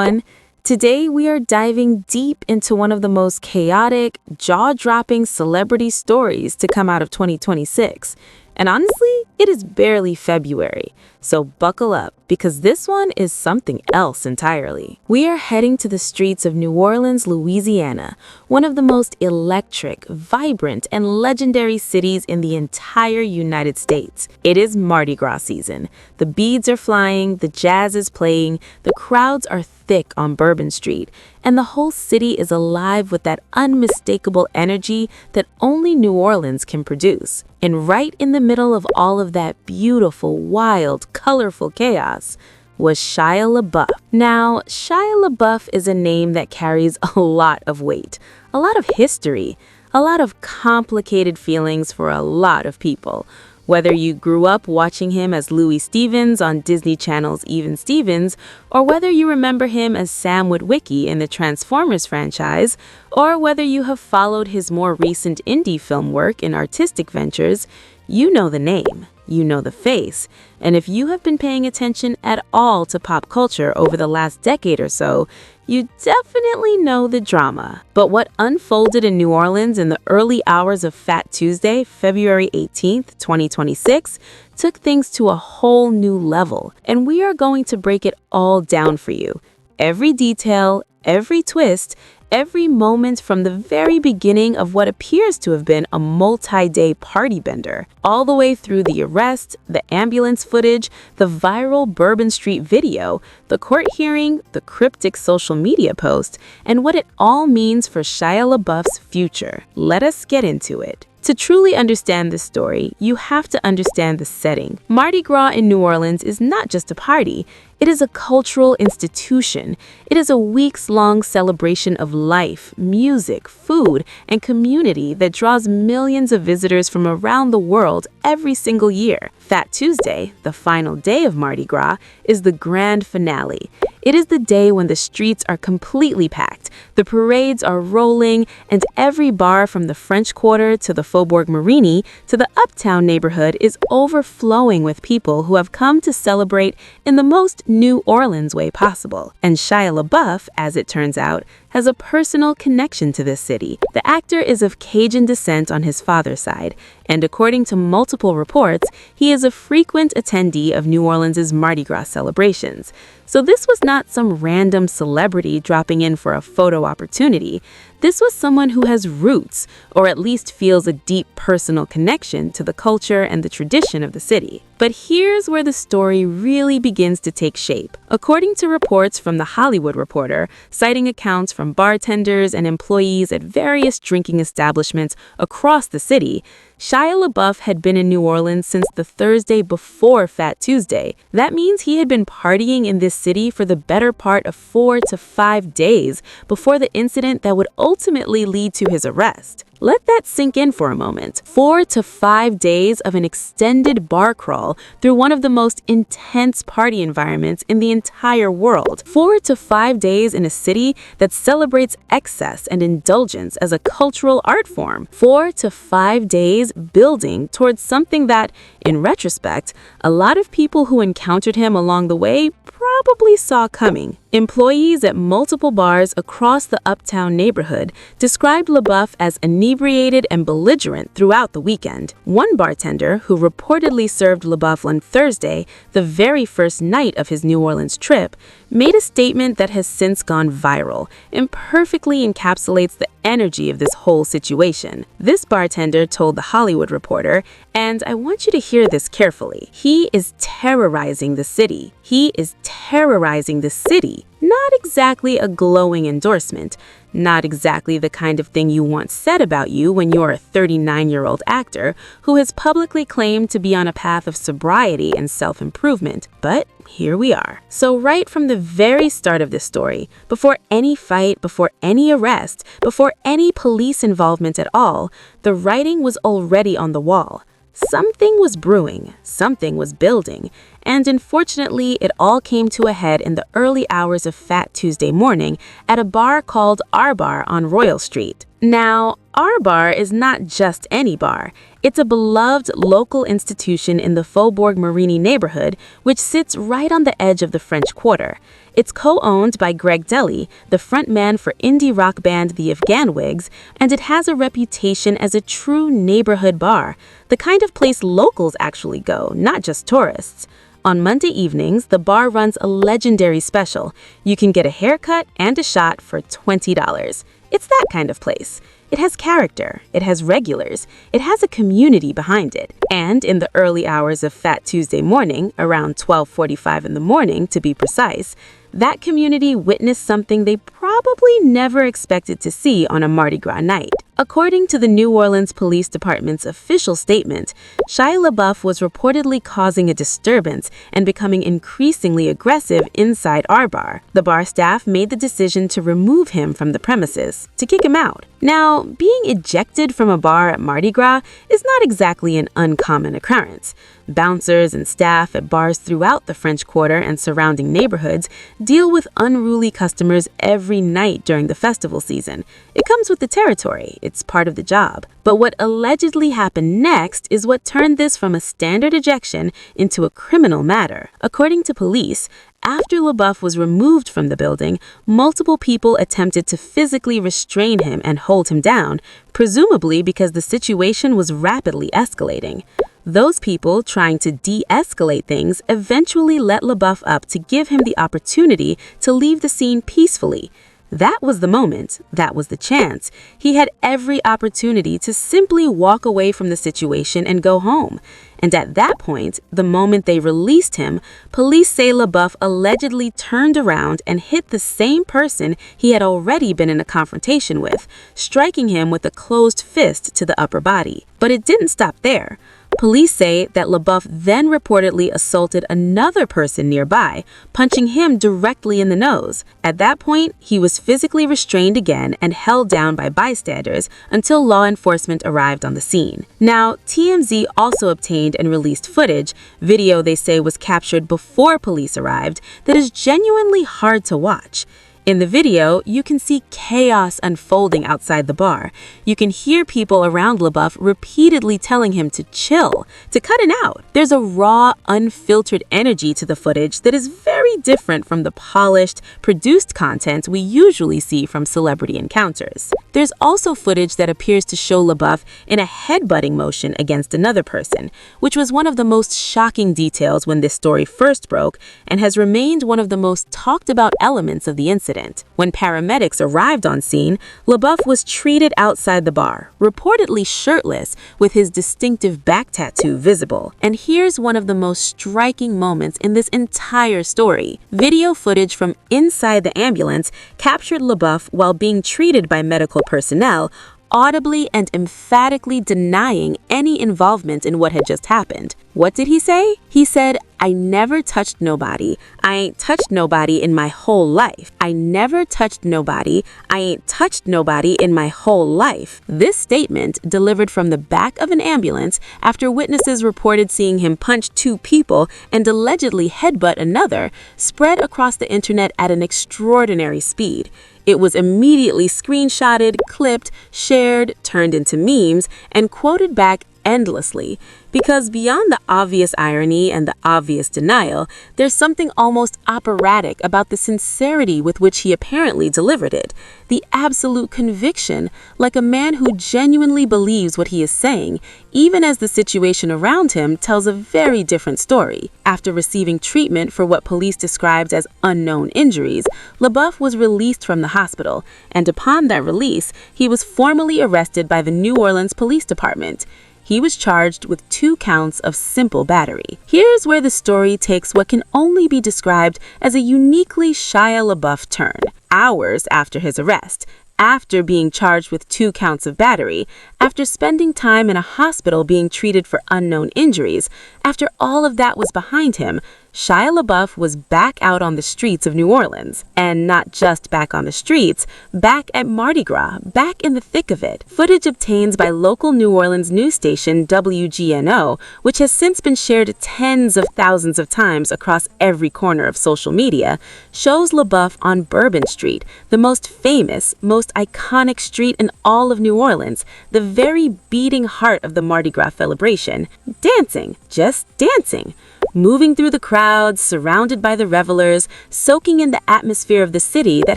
everyone. Today we are diving deep into one of the most chaotic, jaw-dropping celebrity stories to come out of 2026. And honestly, it is barely February. So buckle up, because this one is something else entirely. We are heading to the streets of New Orleans, Louisiana, one of the most electric, vibrant, and legendary cities in the entire United States. It is Mardi Gras season. The beads are flying, the jazz is playing, the crowds are thick on Bourbon Street, and the whole city is alive with that unmistakable energy that only New Orleans can produce. And right in the middle of all of that beautiful, wild, colorful chaos was Shia LaBeouf. Now, Shia LaBeouf is a name that carries a lot of weight, a lot of history, a lot of complicated feelings for a lot of people. Whether you grew up watching him as Louis Stevens on Disney Channel's Even Stevens, or whether you remember him as Sam Witwicky in the Transformers franchise, or whether you have followed his more recent indie film work in artistic ventures, you know the name, you know the face, and if you have been paying attention at all to pop culture over the last decade or so, you definitely know the drama. But what unfolded in New Orleans in the early hours of Fat Tuesday, February 18th, 2026, took things to a whole new level, and we are going to break it all down for you. Every detail, every twist, every moment from the very beginning of what appears to have been a multi-day party bender, all the way through the arrest, the ambulance footage, the viral Bourbon Street video, the court hearing, the cryptic social media post, and what it all means for Shia LaBeouf's future. Let us get into it. To truly understand this story, you have to understand the setting. Mardi Gras in New Orleans is not just a party. It is a cultural institution. It is a weeks-long celebration of life, music, food, and community that draws millions of visitors from around the world every single year. Fat Tuesday, the final day of Mardi Gras, is the grand finale. It is the day when the streets are completely packed, the parades are rolling, and every bar from the French Quarter to the Faubourg Marigny to the Uptown neighborhood is overflowing with people who have come to celebrate in the most New Orleans way possible. And Shia LaBeouf, as it turns out, has a personal connection to this city. The actor is of Cajun descent on his father's side, and according to multiple reports, he is a frequent attendee of New Orleans' Mardi Gras celebrations. So this was not some random celebrity dropping in for a photo opportunity. This was someone who has roots, or at least feels a deep personal connection to the culture and the tradition of the city. But here's where the story really begins to take shape. According to reports from The Hollywood Reporter, citing accounts from bartenders and employees at various drinking establishments across the city, Shia LaBeouf had been in New Orleans since the Thursday before Fat Tuesday. That means he had been partying in this city for the better part of 4 to 5 days before the incident that would ultimately lead to his arrest. Let that sink in for a moment. 4 to 5 days of an extended bar crawl through one of the most intense party environments in the entire world. 4 to 5 days in a city that celebrates excess and indulgence as a cultural art form. 4 to 5 days building towards something that, in retrospect, a lot of people who encountered him along the way probably saw coming. Employees at multiple bars across the Uptown neighborhood described LaBeouf as inebriated and belligerent throughout the weekend. One bartender, who reportedly served LaBeouf on Thursday, the very first night of his New Orleans trip, made a statement that has since gone viral and perfectly encapsulates the energy of this whole situation. This bartender told The Hollywood Reporter, and I want you to hear this carefully, "He is terrorizing the city. He is terrorizing the city." Not exactly a glowing endorsement, not exactly the kind of thing you want said about you when you're a 39-year-old actor who has publicly claimed to be on a path of sobriety and self-improvement. But here we are. So right from the very start of this story, before any fight, before any arrest, before any police involvement at all, the writing was already on the wall. Something was brewing, something was building, and unfortunately, it all came to a head in the early hours of Fat Tuesday morning at a bar called Our Bar on Royal Street. Now, Our bar is not just any bar. It's a beloved local institution in the Faubourg Marigny neighborhood, which sits right on the edge of the French Quarter. It's co-owned by Greg Deli, the frontman for indie rock band the Afghanwigs, and it has a reputation as a true neighborhood bar, the kind of place locals actually go, not just tourists. On Monday evenings, the bar runs a legendary special. You can get a haircut and a shot for $20. It's that kind of place. It has character, it has regulars, it has a community behind it. And in the early hours of Fat Tuesday morning, around 12:45 in the morning to be precise, that community witnessed something they probably never expected to see on a Mardi Gras night. According to the New Orleans Police Department's official statement, Shia LaBeouf was reportedly causing a disturbance and becoming increasingly aggressive inside our bar. The bar staff made the decision to remove him from the premises, to kick him out. Now, being ejected from a bar at Mardi Gras is not exactly an uncommon occurrence. Bouncers and staff at bars throughout the French Quarter and surrounding neighborhoods deal with unruly customers every night during the festival season. It comes with the territory. It's part of the job. But what allegedly happened next is what turned this from a standard ejection into a criminal matter. According to police, after LaBeouf was removed from the building, multiple people attempted to physically restrain him and hold him down, presumably because the situation was rapidly escalating. Those people, trying to de-escalate things, eventually let LaBeouf up to give him the opportunity to leave the scene peacefully. That was the moment, that was the chance. He had every opportunity to simply walk away from the situation and go home. And at that point, the moment they released him, police say LaBeouf allegedly turned around and hit the same person he had already been in a confrontation with, striking him with a closed fist to the upper body. But it didn't stop there. Police say that LaBeouf then reportedly assaulted another person nearby, punching him directly in the nose. At that point, he was physically restrained again and held down by bystanders until law enforcement arrived on the scene. Now, TMZ also obtained and released footage, video they say was captured before police arrived, that is genuinely hard to watch. In the video, you can see chaos unfolding outside the bar. You can hear people around LaBeouf repeatedly telling him to chill, to cut it out. There's a raw, unfiltered energy to the footage that is very different from the polished, produced content we usually see from celebrity encounters. There's also footage that appears to show LaBeouf in a headbutting motion against another person, which was one of the most shocking details when this story first broke and has remained one of the most talked about elements of the incident. When paramedics arrived on scene, LaBeouf was treated outside the bar, reportedly shirtless, with his distinctive back tattoo visible. And here's one of the most striking moments in this entire story. Video footage from inside the ambulance captured LaBeouf while being treated by medical personnel, audibly and emphatically denying any involvement in what had just happened. What did he say? He said, "I never touched nobody. I ain't touched nobody in my whole life. I never touched nobody. I ain't touched nobody in my whole life." This statement, delivered from the back of an ambulance after witnesses reported seeing him punch two people and allegedly headbutt another, spread across the internet at an extraordinary speed. It was immediately screenshotted, clipped, shared, turned into memes, and quoted back endlessly. Because beyond the obvious irony and the obvious denial, there's something almost operatic about the sincerity with which he apparently delivered it. The absolute conviction, like a man who genuinely believes what he is saying, even as the situation around him tells a very different story. After receiving treatment for what police described as unknown injuries, LaBeouf was released from the hospital, and upon that release, he was formally arrested by the New Orleans Police Department. He was charged with 2 counts of simple battery. Here's where the story takes what can only be described as a uniquely Shia LaBeouf turn. Hours after his arrest, after being charged with 2 counts of battery, after spending time in a hospital being treated for unknown injuries, after all of that was behind him, Shia LaBeouf was back out on the streets of New Orleans. And not just back on the streets, back at Mardi Gras, back in the thick of it. Footage obtained by local New Orleans news station WGNO, which has since been shared tens of thousands of times across every corner of social media, shows LaBeouf on Bourbon Street, the most famous, most iconic street in all of New Orleans, the very beating heart of the Mardi Gras celebration, dancing, just dancing. Moving through the crowds, surrounded by the revelers, soaking in the atmosphere of the city that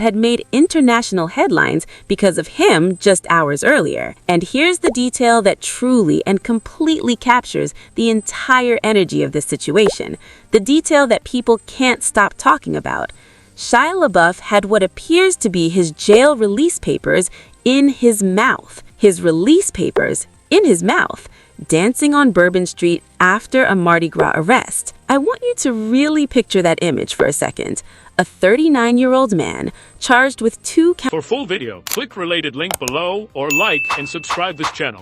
had made international headlines because of him just hours earlier. And here's the detail that truly and completely captures the entire energy of this situation, the detail that people can't stop talking about. Shia LaBeouf had what appears to be his jail release papers in his mouth. His release papers in his mouth. Dancing on Bourbon Street after a Mardi Gras arrest. I want you to really picture that image for a second. A 39-year-old man charged with 2 counts. For full video, click related link below or like and subscribe this channel.